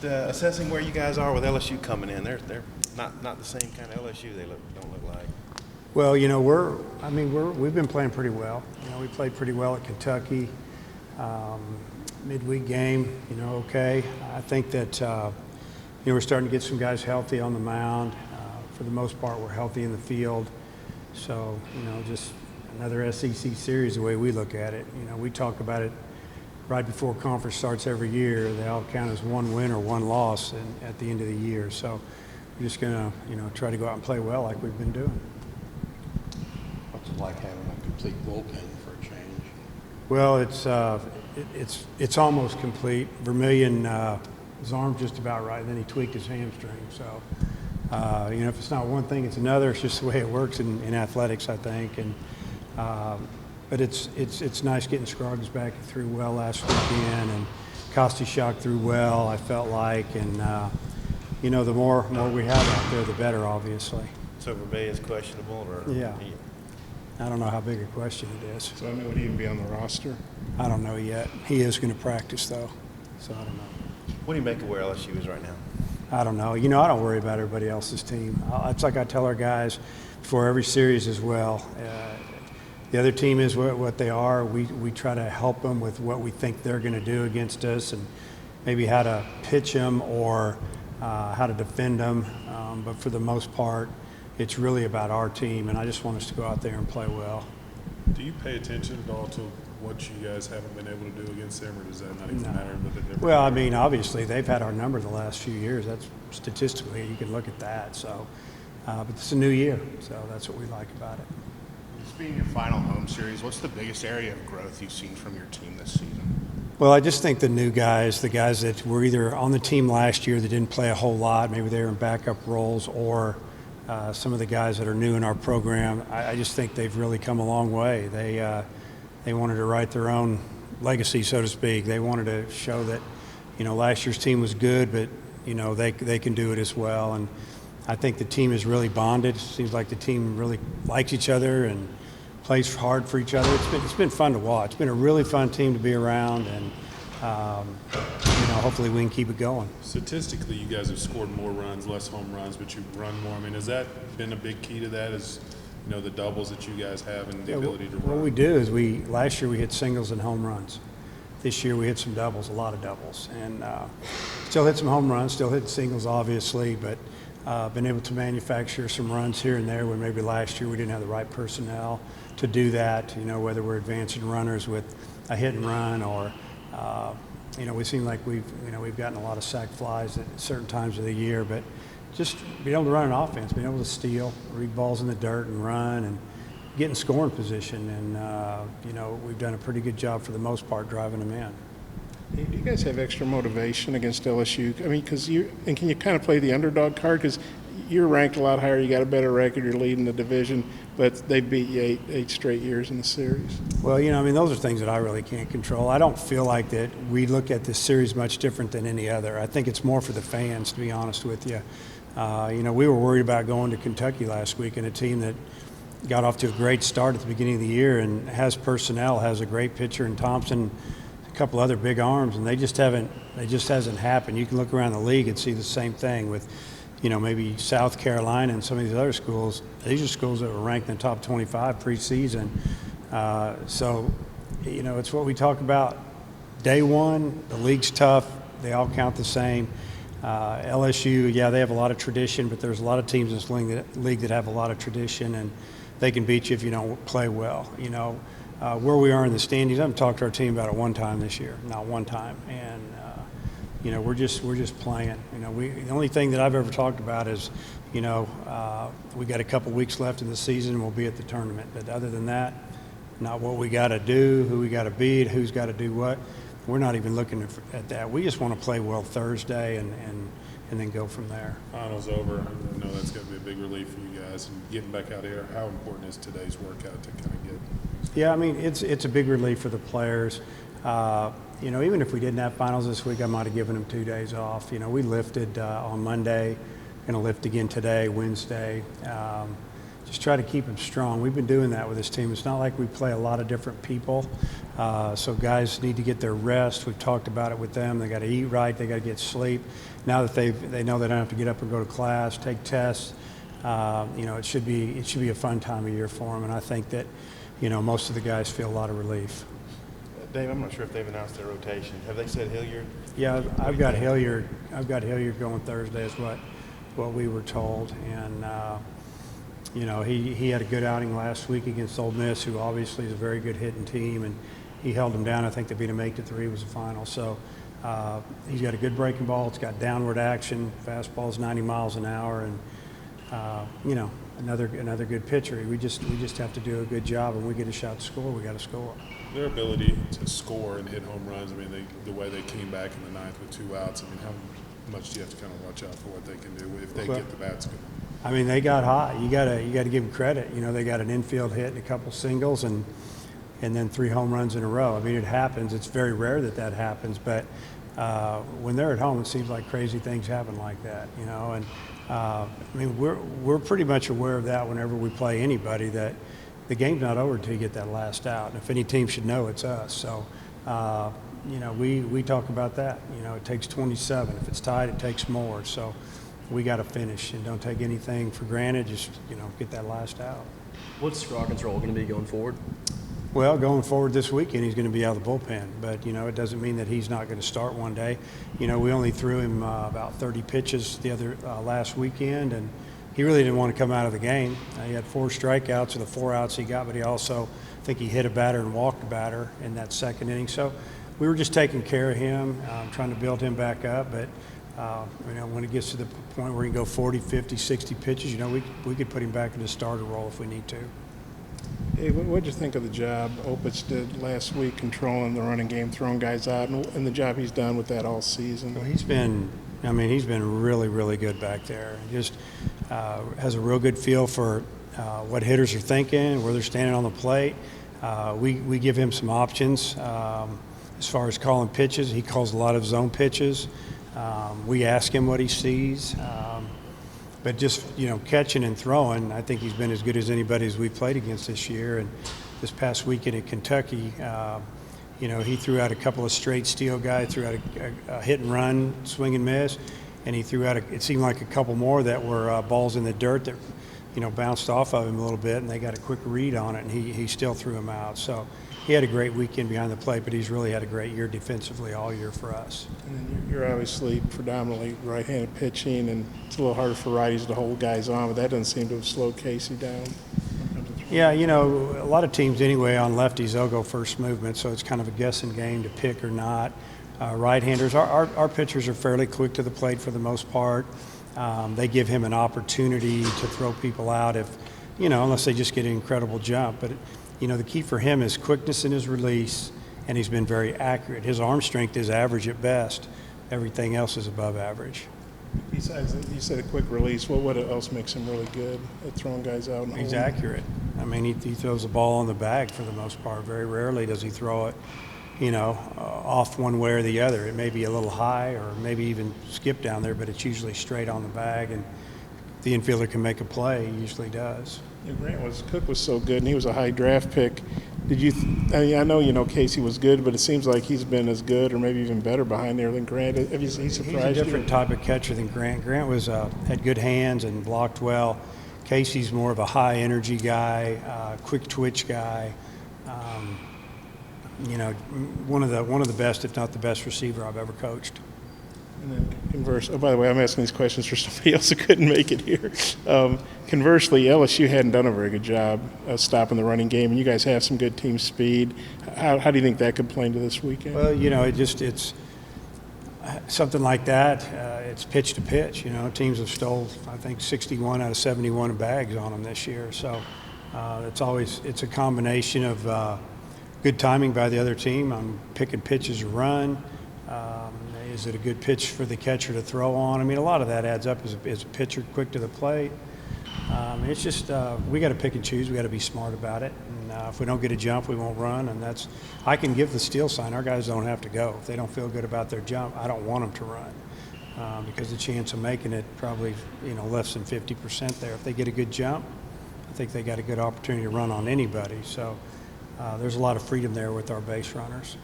Just assessing where you guys are with LSU coming in. They're not the same kind of LSU they don't look like. Well, we've been playing pretty well. We played pretty well at Kentucky. Midweek game, okay. I think that, we're starting to get some guys healthy on the mound. For the most part, we're healthy in the field. So, just another SEC series the way we look at it. We talk about it right before conference starts every year. They all count as one win or one loss at the end of the year. So we're just going to, try to go out and play well like we've been doing. What's it like having a complete bullpen for a change? Well, it's almost complete. Vermillion, his arm's just about right, and then he tweaked his hamstring. So, if it's not one thing, it's another. It's just the way it works in athletics, I think. And but it's nice getting Scruggs back. He threw well last weekend, and Kostichuk threw well, I felt like. And, the more we have out there, the better, obviously. So Vermillion's questionable? Yeah. I don't know how big a question it is. So would he even be on the roster? I don't know yet. He is going to practice, though, so I don't know. What do you make of where LSU is right now? I don't know. I don't worry about everybody else's team. It's like I tell our guys before every series as well. The other team is what they are. We try to help them with what we think they're going to do against us and maybe how to pitch them or how to defend them. But for the most part, it's really about our team, and I just want us to go out there and play well. Do you pay attention at all to what you guys haven't been able to do against them, or does that not even matter? Well, obviously, they've had our number the last few years. That's statistically, you can look at that. So, but it's a new year, so that's what we like about it. This being your final home series, what's the biggest area of growth you've seen from your team this season? Well, I just think the new guys, the guys that were either on the team last year that didn't play a whole lot, maybe they were in backup roles, or some of the guys that are new in our program, I just think they've really come a long way. They wanted to write their own legacy, so to speak. They wanted to show that, last year's team was good, but, they can do it as well. And I think the team is really bonded. It seems like the team really likes each other and plays hard for each other. It's been fun to watch. It's been a really fun team to be around, and hopefully we can keep it going. Statistically, you guys have scored more runs, less home runs, but you've run more. Has that been a big key to that? Is the doubles that you guys have and the ability to run? What we do is last year we hit singles and home runs. This year we hit some doubles, a lot of doubles, and still hit some home runs, still hit singles obviously, but been able to manufacture some runs here and there when maybe last year we didn't have the right personnel to do that, whether we're advancing runners with a hit and run or, we seem like we've gotten a lot of sac flies at certain times of the year, but just being able to run an offense, being able to steal, read balls in the dirt and run and get in scoring position. And, we've done a pretty good job for the most part driving them in. Hey, do you guys have extra motivation against LSU? Because can you kind of play the underdog card? Because you're ranked a lot higher, you got a better record, you're leading the division, but they beat you eight straight years in the series. Well, those are things that I really can't control. I don't feel like that we look at this series much different than any other. I think it's more for the fans, to be honest with you. We were worried about going to Kentucky last week, and a team that got off to a great start at the beginning of the year and has personnel, has a great pitcher in Thompson, a couple other big arms, and it just hasn't happened. You can look around the league and see the same thing with, maybe South Carolina and some of these other schools. These are schools that were ranked in the top 25 preseason. So, it's what we talk about. Day one, the league's tough. They all count the same. LSU, they have a lot of tradition, but there's a lot of teams in this league that have a lot of tradition, and they can beat you if you don't play well. Where we are in the standings, I haven't talked to our team about it one time this year, not one time. And, we're just playing. The only thing that I've ever talked about is, we got a couple weeks left in the season and we'll be at the tournament. But other than that, not what we got to do, who we got to beat, who's got to do what. We're not even looking at that. We just want to play well Thursday and then go from there. Finals over. I know that's going to be a big relief for you guys. And getting back out here, how important is today's workout to kind of get? Yeah, it's a big relief for the players. Even if we didn't have finals this week, I might have given them 2 days off. We lifted on Monday, going to lift again today, Wednesday. just try to keep them strong. We've been doing that with this team. It's not like we play a lot of different people, so guys need to get their rest. We've talked about it with them. They got to eat right. They got to get sleep. Now that they know they don't have to get up and go to class, take tests, it should be a fun time of year for them. And I think that, most of the guys feel a lot of relief. Dave, I'm not sure if they've announced their rotation. Have they said Hilliard? Yeah, I've got Hilliard going Thursday is what we were told, and he had a good outing last week against Ole Miss, who obviously is a very good hitting team, and he held them down. I think they beat them 8-3 was the final. So he's got a good breaking ball. It's got downward action. Fastball's 90 miles an hour, and another good pitcher. We just have to do a good job, and we get a shot to score. We got to score. Their ability to score and hit home runs, I mean, the way they came back in the ninth with 2 outs, I mean, how much do you have to kind of watch out for what they can do if they get the bats going? I mean, they got hot. You got to give them credit. They got an infield hit and a couple singles and then 3 home runs in a row. I mean, it happens. It's very rare that happens, but when they're at home, it seems like crazy things happen like that, And I mean, we're pretty much aware of that whenever we play anybody, that the game's not over until you get that last out. And if any team should know, it's us. So, we talk about that. It takes 27. If it's tied, it takes more. So we got to finish and don't take anything for granted. Just, get that last out. What's Scroggins' role going to be going forward? Well, going forward this weekend, he's going to be out of the bullpen. But, it doesn't mean that he's not going to start one day. We only threw him about 30 pitches the other last weekend, and he really didn't want to come out of the game. He had 4 strikeouts of the 4 outs he got, but he also, I think he hit a batter and walked a batter in that second inning. So we were just taking care of him, trying to build him back up. But, when it gets to the point where he can go 40, 50, 60 pitches, we could put him back in the starter role if we need to. Hey, what did you think of the job Opitz did last week controlling the running game, throwing guys out, and the job he's done with that all season? Well, he's been really, really good back there. Just has a real good feel for what hitters are thinking, where they're standing on the plate. We give him some options as far as calling pitches. He calls a lot of zone pitches. We ask him what he sees. But just, catching and throwing, I think he's been as good as anybody as we've played against this year. And this past weekend at Kentucky, he threw out a couple of straight steal guys, threw out a hit and run, swing and miss, and he threw out, it seemed like a couple more that were balls in the dirt that, bounced off of him a little bit, and they got a quick read on it, and he still threw them out. So he had a great weekend behind the plate, but he's really had a great year defensively all year for us. And then you're obviously predominantly right-handed pitching, and it's a little harder for righties to hold guys on, but that doesn't seem to have slowed Casey down. Yeah, a lot of teams anyway on lefties, they'll go first movement, so it's kind of a guessing game to pick or not. Right-handers, our pitchers are fairly quick to the plate for the most part. They give him an opportunity to throw people out if, unless they just get an incredible jump. But, the key for him is quickness in his release, and he's been very accurate. His arm strength is average at best. Everything else is above average. Besides, you said a quick release. What else makes him really good at throwing guys out? And He's holding? accurate. I mean, he throws the ball on the bag for the most part. Very rarely does he throw it, off one way or the other. It may be a little high or maybe even skip down there, but it's usually straight on the bag. And if the infielder can make a play, he usually does. Yeah, Cook was so good, and he was a high draft pick. I know Casey was good, but it seems like he's been as good or maybe even better behind there than Grant. Have you surprised you? He's a different type of catcher than Grant. Grant was had good hands and blocked well. Casey's more of a high energy guy, quick twitch guy. One of the best, if not the best receiver I've ever coached. And then by the way, I'm asking these questions for somebody else who couldn't make it here. Conversely, LSU hadn't done a very good job stopping the running game, and you guys have some good team speed. How do you think that could play into this weekend? Well, it's something like that. It's pitch to pitch. Teams have stole, I think, 61 out of 71 bags on them this year. So it's a combination of good timing by the other team on picking pitches to run. Is it a good pitch for the catcher to throw on? I mean, a lot of that adds up as a pitcher quick to the plate. It's just we got to pick and choose. We got to be smart about it. And if we don't get a jump, we won't run. And I can give the steal sign. Our guys don't have to go. If they don't feel good about their jump, I don't want them to run because the chance of making it probably less than 50% there. If they get a good jump, I think they got a good opportunity to run on anybody. So there's a lot of freedom there with our base runners.